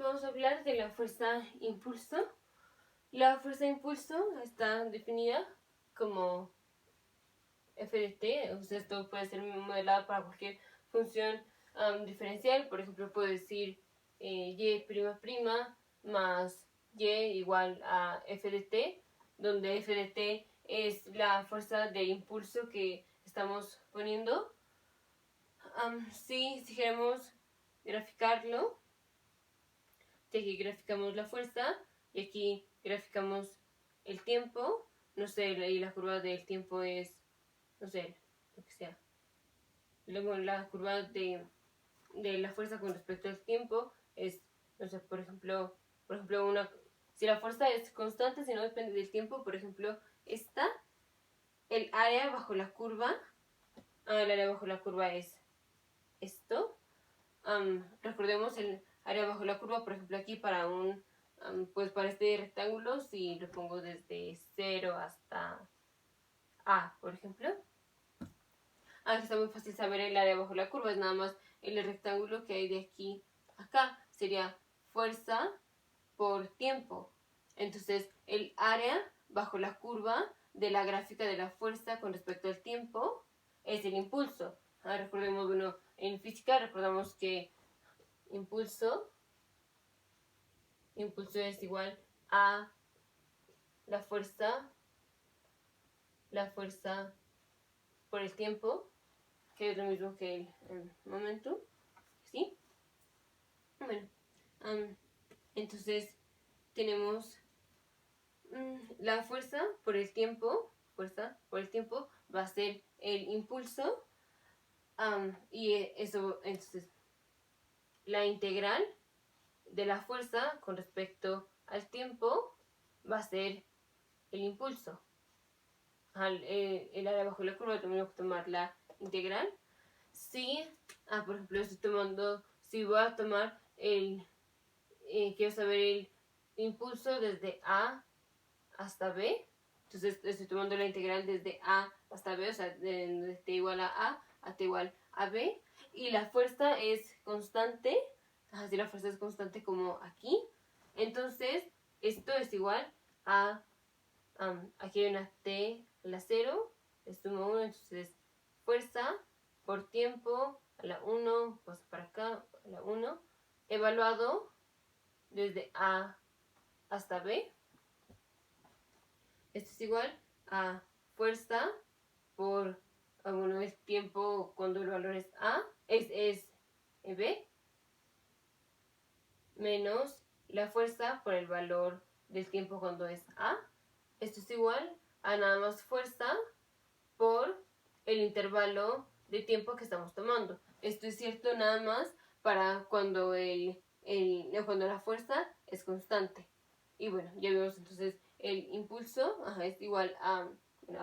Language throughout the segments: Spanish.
vamos a hablar de la fuerza impulso. La fuerza impulso está definida como F de t, o sea, esto puede ser modelado para cualquier función diferencial. Por ejemplo, puedo decir y' más y igual a f de t, donde f de t es la fuerza de impulso que estamos poniendo. Si queremos graficarlo, aquí graficamos la fuerza y aquí graficamos el tiempo. No sé, y la curva del tiempo es, no sé, lo que sea. Luego la curva de la fuerza con respecto al tiempo es, no sé, por ejemplo si la fuerza es constante, si no depende del tiempo, por ejemplo, esta, el área bajo la curva, el área bajo la curva es esto. Recordemos el área bajo la curva, por ejemplo, aquí para pues para este rectángulo, si lo pongo desde 0 hasta A, por ejemplo. Aquí está muy fácil saber el área bajo la curva, es nada más el rectángulo que hay de aquí a acá. Sería fuerza por tiempo. Entonces, el área bajo la curva de la gráfica de la fuerza con respecto al tiempo es el impulso. Recordemos, bueno, en física recordamos que impulso es igual a la fuerza por el tiempo, que es lo mismo que el momento, ¿sí? Bueno, entonces tenemos la fuerza por el tiempo va a ser el impulso, y eso, entonces, la integral de la fuerza con respecto al tiempo va a ser el impulso. El área bajo la curva tenemos que tomar la integral. Si, por ejemplo, si voy a tomar quiero saber el impulso desde A hasta B, entonces estoy tomando la integral desde A hasta B, o sea, de t igual a t igual a B, y la fuerza es constante, así la fuerza es constante como aquí, entonces esto es igual a, aquí hay una t a la 0, le sumo 1, entonces fuerza por tiempo a la 1, pasa para acá, a la 1, evaluado desde A hasta B. Esto es igual a fuerza por, el tiempo cuando el valor es A, es B, menos la fuerza por el valor del tiempo cuando es A. Esto es igual a nada más fuerza por el intervalo de tiempo que estamos tomando. Esto es cierto nada más para cuando cuando la fuerza es constante. Y bueno, ya vemos entonces el impulso es igual a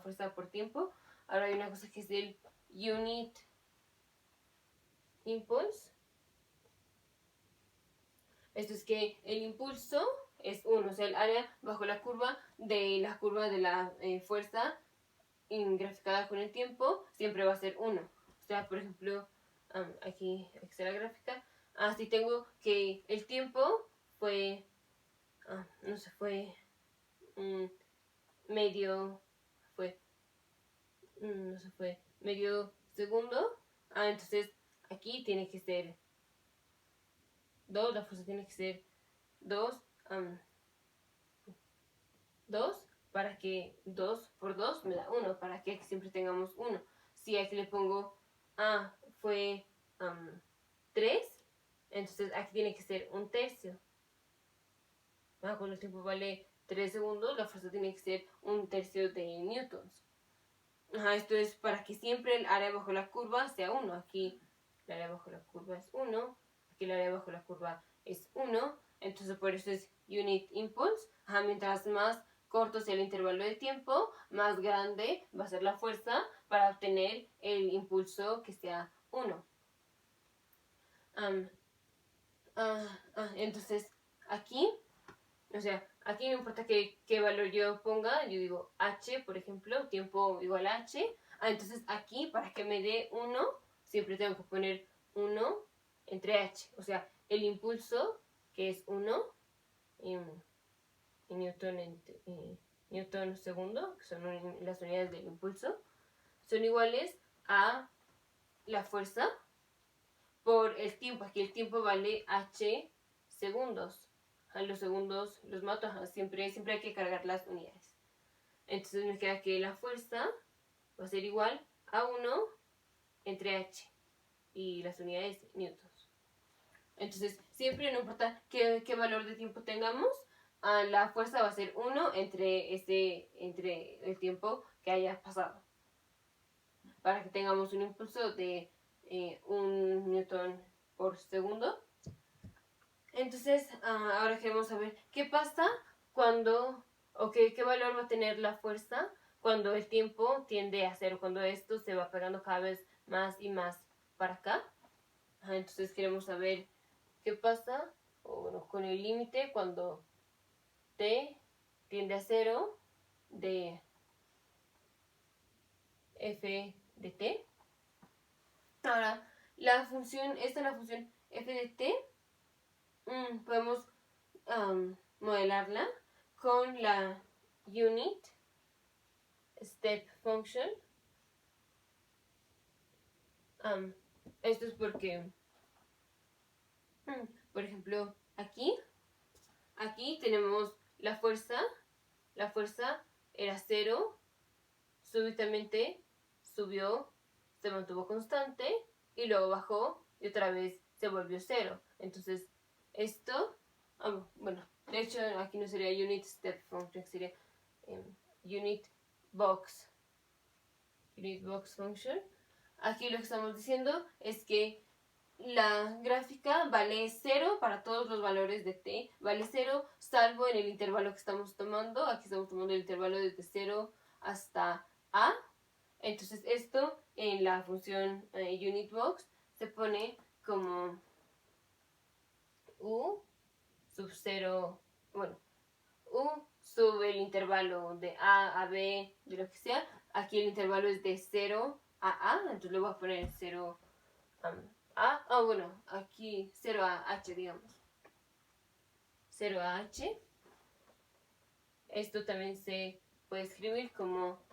fuerza por tiempo. Ahora hay una cosa que es el unit impulse. Esto es que el impulso es 1, o sea, el área bajo la curva de la fuerza graficada con el tiempo siempre va a ser 1. O sea, por ejemplo, aquí está la gráfica. Si tengo que el tiempo fue, no sé, fue medio, no sé, fue medio segundo. Entonces aquí tiene que ser 2, la fuerza tiene que ser 2, 2, para que 2 por 2 me da 1, para que siempre tengamos 1. Si aquí le pongo fue 3, entonces aquí tiene que ser 1/3. Cuando el tiempo vale 3 segundos, la fuerza tiene que ser 1/3 de newtons. Esto es para que siempre el área bajo la curva sea 1. Aquí el área bajo la curva es 1, aquí el área bajo la curva es 1, entonces por eso es unit impulse. Mientras más corto sea el intervalo de tiempo, más grande va a ser la fuerza para obtener el impulso que sea 1. Entonces aquí, o sea, aquí no importa qué valor yo ponga, yo digo h, por ejemplo, tiempo igual a h. Entonces aquí, para que me dé 1, siempre tengo que poner 1 entre h. O sea, el impulso que es 1 en Newton segundo, que son las unidades del impulso, son iguales a la fuerza por el tiempo. Aquí el tiempo vale h segundos. A los segundos los mato, siempre hay que cargar las unidades. Entonces me queda que la fuerza va a ser igual a 1 entre h y las unidades newtons. Entonces siempre, no importa qué valor de tiempo tengamos, la fuerza va a ser 1 entre el tiempo que haya pasado, para que tengamos un impulso de 1 newton por segundo. Entonces ahora queremos saber qué pasa cuando, o qué valor va a tener la fuerza cuando el tiempo tiende a cero, cuando esto se va pegando cada vez más y más para acá. Entonces queremos saber qué pasa, o bueno, con el límite cuando t tiende a cero de f de t. Ahora, esta es la función f de t. Podemos modelarla con la unit step function. Esto es porque, por ejemplo, aquí tenemos la fuerza era 0, súbitamente subió, se mantuvo constante y luego bajó y otra vez se volvió 0. Entonces esto, bueno, de hecho aquí no sería unit step function, sería unit box function. Aquí lo que estamos diciendo es que la gráfica vale 0 para todos los valores de t, vale 0 salvo en el intervalo que estamos tomando. Aquí estamos tomando el intervalo desde 0 hasta a. Entonces esto en la función unitbox se pone como u sub 0, bueno, u sub el intervalo de a b, de lo que sea. Aquí el intervalo es de 0 a, entonces le voy a poner 0 bueno, aquí 0 a h, digamos. 0 a h. Esto también se puede escribir como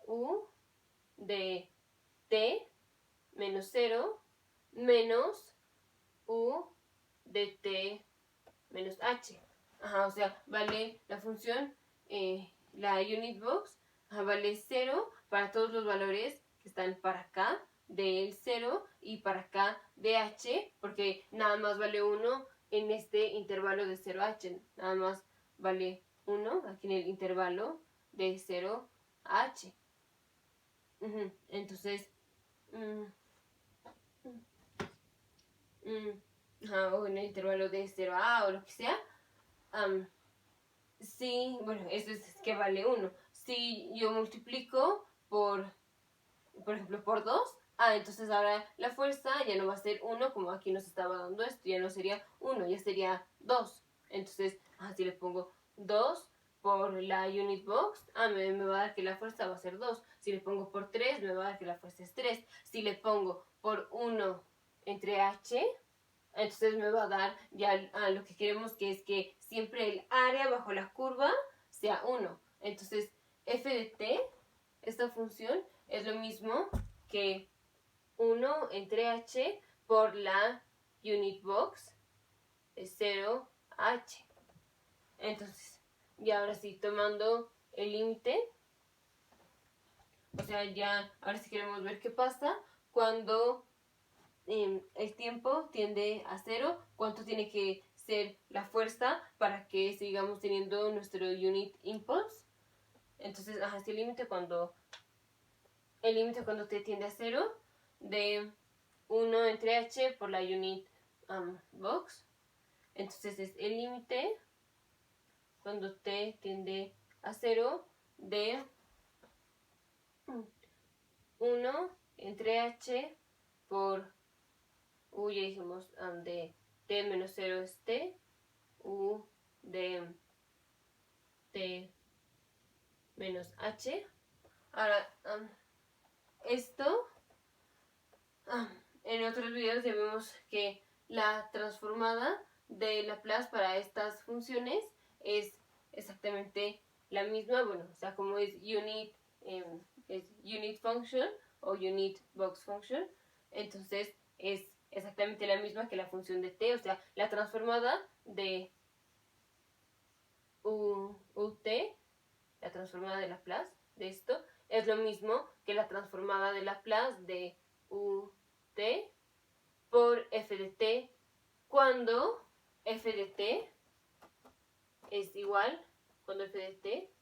u de t menos 0 menos u de t menos h. O sea, vale la función, la unit box, vale 0 para todos los valores que están para acá del 0 y para acá de h, porque nada más vale 1 en este intervalo de 0 a h, nada más vale 1 aquí en el intervalo de 0 a h. Entonces, o en el intervalo de 0 a A o lo que sea, sí, bueno, eso es que vale 1. Si yo multiplico por ejemplo, por 2, entonces ahora la fuerza ya no va a ser 1 como aquí nos estaba dando esto, ya no sería 1, ya sería 2. Entonces, si le pongo 2 por la unit box, me va a dar que la fuerza va a ser 2. Si le pongo por 3, me va a dar que la fuerza es 3. Si le pongo por 1 entre h, entonces me va a dar ya lo que queremos, que es que siempre el área bajo la curva sea 1. Entonces, f de t, esta función, es lo mismo que 1 entre h por la unit box de 0 a h. Entonces, ya ahora sí, tomando el límite, o sea, ya ahora sí queremos ver qué pasa cuando el tiempo tiende a 0, cuánto tiene que ser la fuerza para que sigamos teniendo nuestro unit impulse. Entonces, este límite cuando t tiende a 0 de 1 entre h por la unit box. Entonces es el límite cuando t tiende a 0 de 1 entre h por u, ya dijimos, de t menos 0 es t, u de t menos h. Ahora, esto, en otros videos ya vimos que la transformada de Laplace para estas funciones es exactamente la misma, bueno, o sea, como es unit function o unit box function, entonces es exactamente la misma que la función de t, o sea, la transformada de ut, la transformada de Laplace de esto, es lo mismo que la transformada de Laplace de ut por f de t cuando f de t es igual, cuando f de t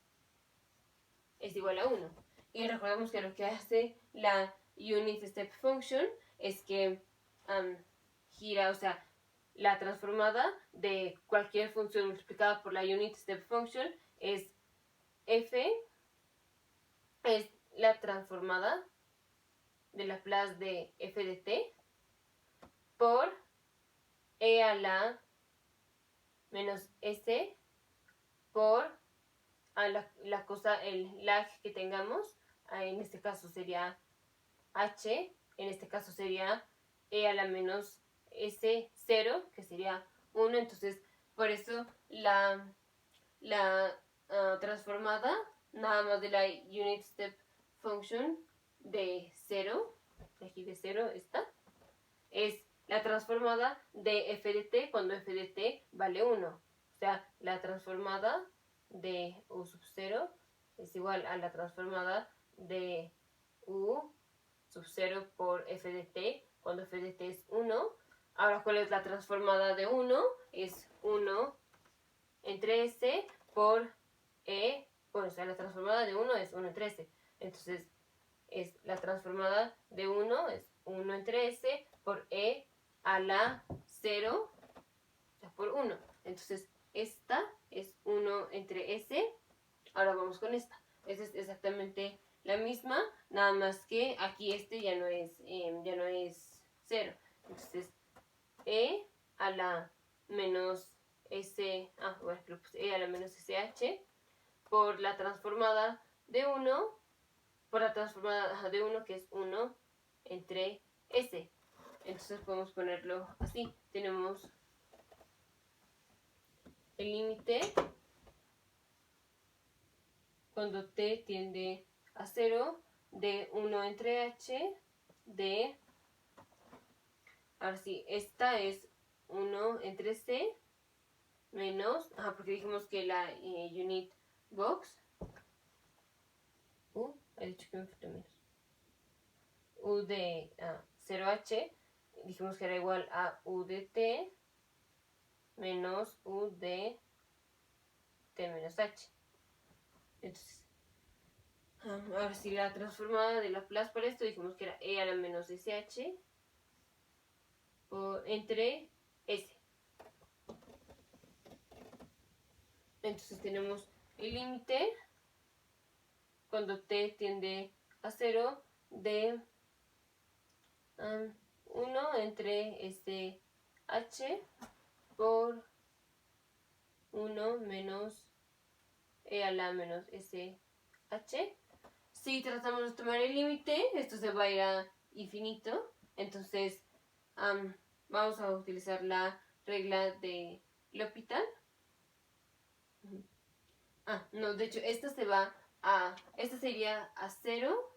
es igual a 1. Y recordemos que lo que hace la unit step function es que gira, o sea, la transformada de cualquier función multiplicada por la unit step function es f, es la transformada de Laplace de f de t por e a la menos s por la cosa, el lag que tengamos, en este caso sería h, en este caso sería e a la menos s0, que sería 1, entonces por eso la transformada nada más de la unit step function de 0, de aquí de 0 esta, es la transformada de f de t cuando f de t vale 1. O sea, la transformada de u sub 0 es igual a la transformada de u sub 0 por f de t cuando f de t es 1. Ahora, ¿cuál es la transformada de 1? Es 1 entre s por e. Bueno, o sea, la transformada de 1 es 1 entre s. Entonces, es la transformada de 1 es 1 entre s por e a la 0, o sea, por 1. Entonces, esta es 1 entre s. Ahora vamos con esta. Esta es exactamente la misma, nada más que aquí este ya no es 0. Entonces, e a la menos s, bueno, e a la menos sh por la transformada de 1, por la transformada de 1 que es 1 entre s. Entonces podemos ponerlo así. Tenemos el límite cuando t tiende a 0 de 1 entre h de, ahora sí, esta es 1 entre c menos, porque dijimos que la unit box, he dicho que me falta menos, u de 0h, dijimos que era igual a u de t menos u de t menos h. Entonces, ahora sí, la transformada de Laplace para esto dijimos que era e a la menos sh entre s. Entonces tenemos el límite cuando t tiende a 0 de 1 entre sh por 1 menos e a la menos sh. Si tratamos de tomar el límite, esto se va a ir a infinito. Entonces, vamos a utilizar la regla de L'Hopital. No, de hecho, esta sería a 0.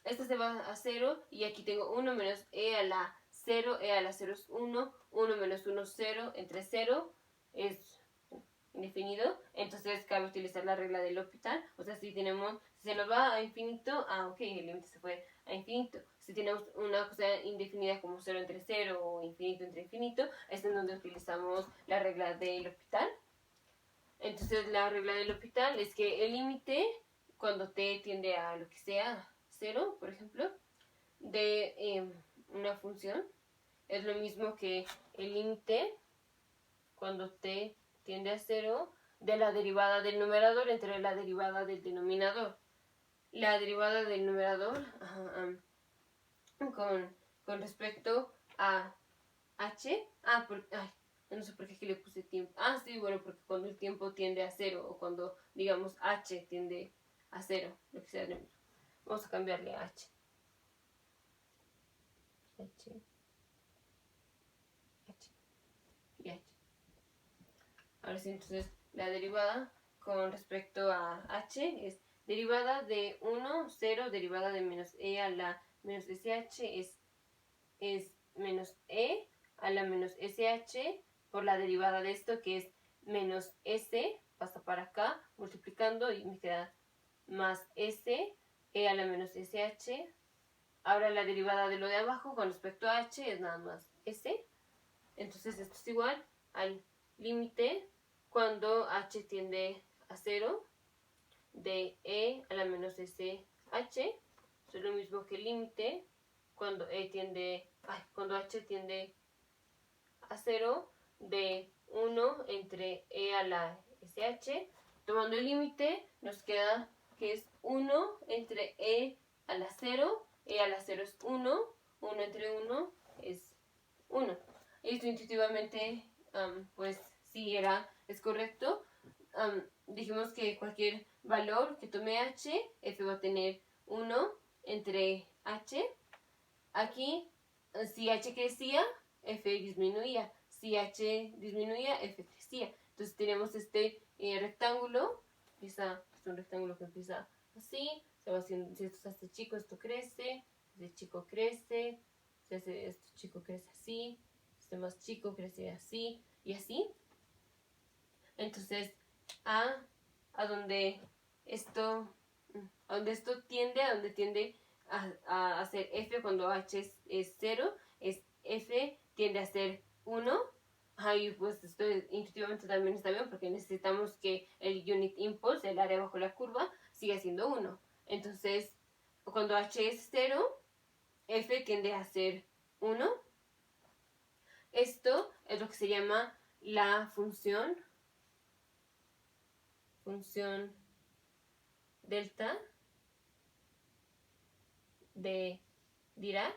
Esta se va a 0 y aquí tengo 1 menos e a la 0. E a la 0 es 1. 1 menos 1, 0. Entre 0 es indefinido. Entonces cabe utilizar la regla del L'Hopital. O sea, si se nos va a infinito, ok, el límite se fue a infinito. Si tenemos una cosa indefinida como 0 entre 0 o infinito entre infinito, es en donde utilizamos la regla del L'Hopital. Entonces la regla del L'Hopital es que el límite, cuando t tiende a lo que sea, 0, por ejemplo, de una función, es lo mismo que el límite, cuando t tiende a 0, de la derivada del numerador entre la derivada del denominador. La derivada del numerador con respecto a h, no sé por qué aquí le puse tiempo. Sí, bueno, porque cuando el tiempo tiende a 0 o cuando, digamos, h tiende a 0, lo que sea lo mismo. Vamos a cambiarle a h. Ahora sí, entonces la derivada con respecto a h es derivada de 1, 0, derivada de menos e a la menos sh es menos e a la menos sh por la derivada de esto que es menos s, pasa para acá multiplicando y me queda más s, e a la menos sh. Ahora la derivada de lo de abajo con respecto a h es nada más s. Entonces esto es igual al límite cuando h tiende a 0 de e a la menos sh. Eso es lo mismo que el límite cuando cuando h tiende a 0 de 1 entre e a la sh. Tomando el límite nos queda que es 1 entre e a la 0. E a la 0 es 1. 1 entre 1 es 1. Esto intuitivamente, pues sí es correcto. Dijimos que cualquier valor que tome h, f va a tener 1 entre h. Aquí, si h crecía, f disminuía. Si h disminuía, f crecía. Entonces tenemos este rectángulo. Es un rectángulo que empieza así. Se va haciendo, si esto se hace chico, esto crece. Este chico crece. Si hace esto chico, crece así. Este más chico crece así. Y así. Entonces, a donde esto tiende, a donde tiende a ser f cuando h es 0, es f tiende a ser 1. Y pues esto intuitivamente también está bien porque necesitamos que el unit impulse, el área bajo la curva, siga siendo 1. Entonces, cuando h es 0, f tiende a ser 1. Esto es lo que se llama la función delta de Dirac.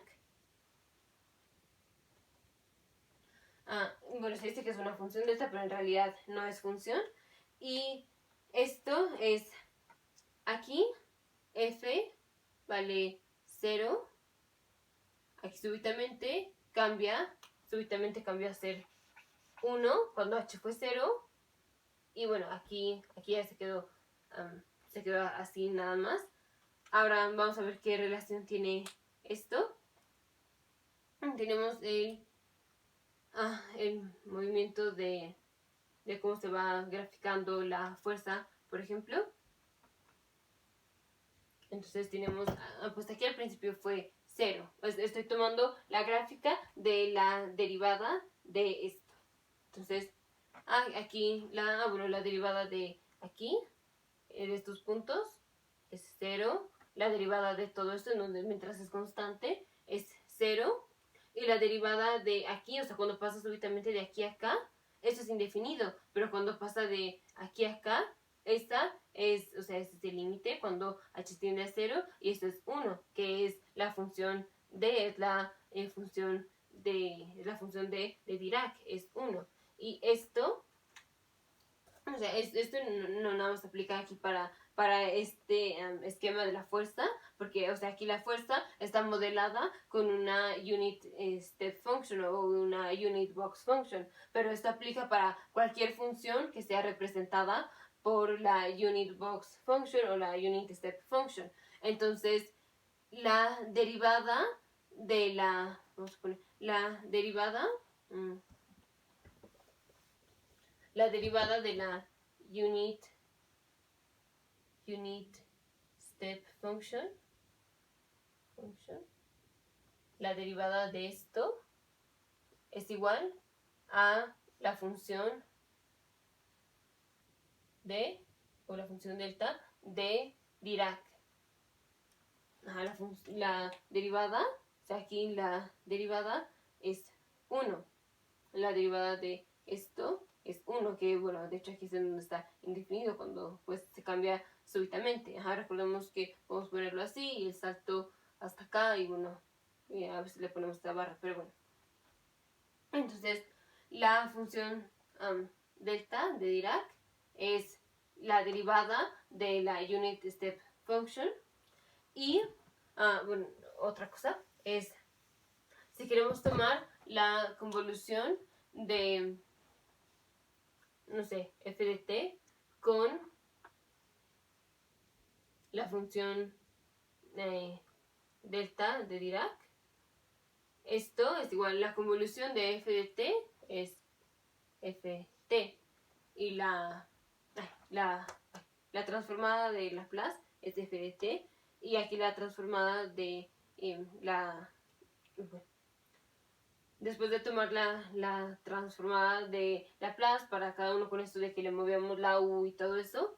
Bueno, se dice que es una función delta, pero en realidad no es función. Y esto es aquí, f vale 0. Aquí súbitamente cambia a ser 1 cuando h fue 0. Y bueno, aquí ya se quedó así nada más. Ahora vamos a ver qué relación tiene esto. Tenemos el movimiento de cómo se va graficando la fuerza, por ejemplo. Entonces tenemos, pues aquí al principio fue 0. Estoy tomando la gráfica de la derivada de esto. Entonces, aquí la derivada de aquí, de estos puntos, es 0. La derivada de todo esto, mientras es constante, es 0. Y la derivada de aquí, o sea, cuando pasa súbitamente de aquí a acá, esto es indefinido. Pero cuando pasa de aquí a acá, esta es, o sea, este es el límite cuando h tiende a 0 y esto es 1, que es la función de, es la función de Dirac, es 1. Y esto, o sea, esto no nada más aplica aquí para este esquema de la fuerza, porque, o sea, aquí la fuerza está modelada con una unit step function o una unit box function, pero esto aplica para cualquier función que sea representada por la unit box function o la unit step function. Entonces, la derivada de la, vamos a poner, la derivada de la unit step function, la derivada de esto es igual a la función de, o la función delta de Dirac. La derivada, o sea, aquí la derivada es 1. La derivada de esto es 1, que bueno, de hecho aquí es donde está indefinido cuando pues se cambia súbitamente. Recordemos que podemos ponerlo así y el salto hasta acá y bueno, a ver si le ponemos esta barra, pero bueno. Entonces, la función delta de Dirac es la derivada de la unit step function. Y, bueno, otra cosa es, si queremos tomar la convolución de no sé, f de t con la función delta de Dirac. Esto es igual, la convolución de f de t es ft y la transformada de Laplace es f de t y aquí la transformada de bueno, después de tomar la transformada de Laplace para cada uno con esto de que le movíamos la u y todo eso,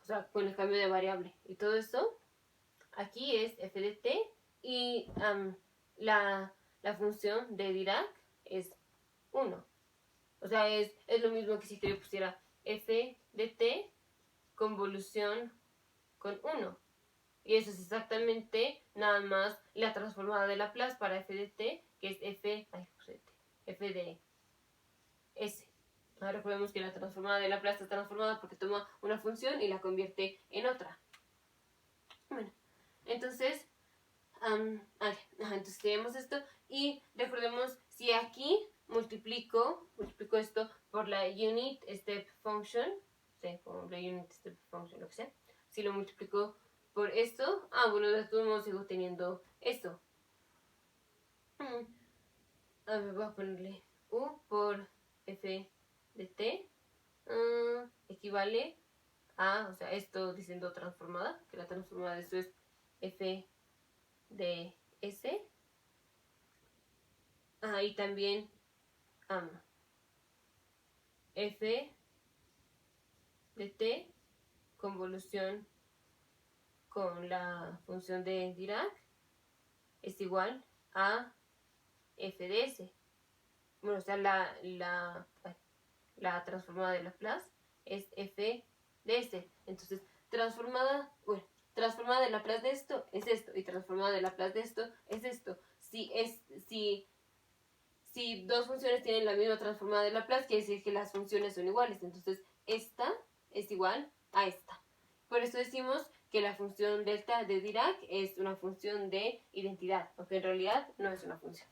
o sea, con el cambio de variable y todo eso, aquí es f de t y la función de Dirac es 1. O sea, es lo mismo que si yo pusiera f de t convolución con 1. Y eso es exactamente nada más la transformada de Laplace para f de t, que es f de s. Ahora recordemos que la transformada de Laplace está transformada porque toma una función y la convierte en otra. Bueno, entonces, entonces tenemos esto y recordemos si aquí multiplico esto por la unit step function, por la unit step function, lo que sea, si lo multiplico por esto, bueno, de todos modos sigo teniendo esto. A ver, voy a ponerle u por f de t equivale a, o sea, esto diciendo transformada, que la transformada de esto es f de s. Y también f de t convolución con la función de Dirac es igual a f de s. Bueno, o sea, la transformada de Laplace es f de s. Entonces, transformada de Laplace de esto es esto, y transformada de Laplace de esto es esto. Si dos funciones tienen la misma transformada de Laplace, quiere decir que las funciones son iguales. Entonces, esta es igual a esta. Por eso decimos que la función delta de Dirac es una función de identidad, aunque en realidad no es una función.